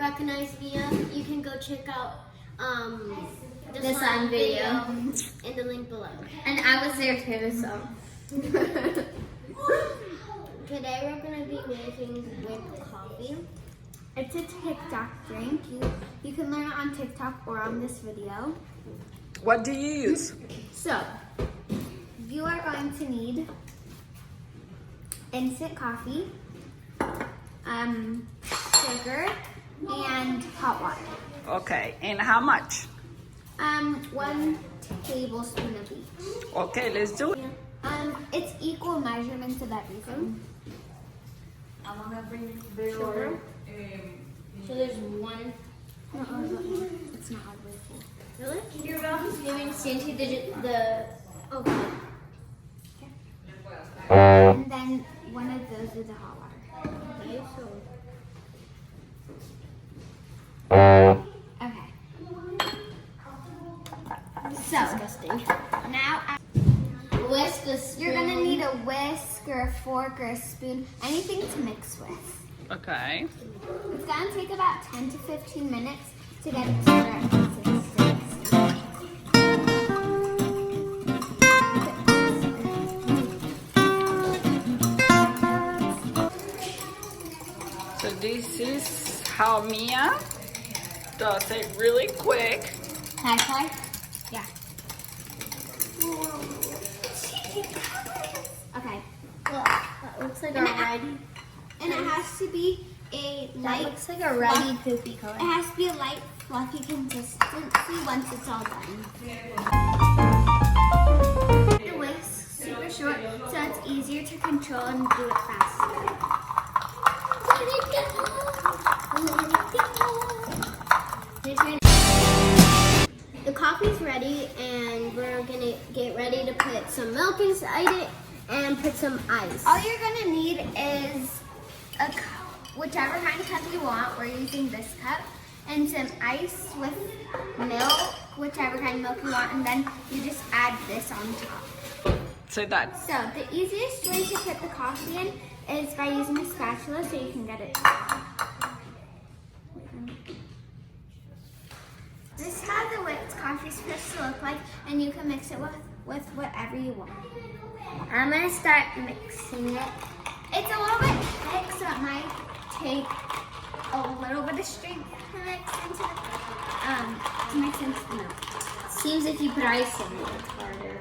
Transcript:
recognize Mia, you can go check out the slime video in the link below. And I was there too, so. Today we're gonna be making whipped coffee. It's a TikTok drink. You can learn it on TikTok or on this video. What do you use? So, you are going to need instant coffee, sugar, and hot water. Okay, and how much? 1 tablespoon of each. Okay, let's do it. It's equal measurements of everything. I'm gonna bring sugar. So there's one. It's not all the way full. Really? Your mom is giving Santi the okay. And then one of those is the hot water. Okay, so. Okay. So disgusting. Now Whisk the spoon. you're gonna need a whisk or a fork or a spoon, anything to mix with. Okay. It's gonna take about 10 to 15 minutes to get it to the right consistency. So this is how Mia does it really quick. Can I try? Yeah. Okay. Well, that looks like a ready. And it has to be a That light. looks like a ready poopy color. It has to be a light, fluffy consistency once it's all done. The whisk super short, so it's easier to control and do it faster. The coffee's ready, and we're gonna get ready to put some milk inside it and put some ice. All you're gonna need is a cup, whichever kind of cup you want. We're using this cup, and some ice with milk, whichever kind of milk you want, and then you just add this on top. Say that. So the easiest way to put the coffee in is by using a spatula so you can get it. This is how the whipped coffee is supposed to look like, and you can mix it with whatever you want. I'm gonna start mixing it. It's a little bit thick, so it might take a little bit of strength to mix into the milk. Seems if you put ice in it, it's harder.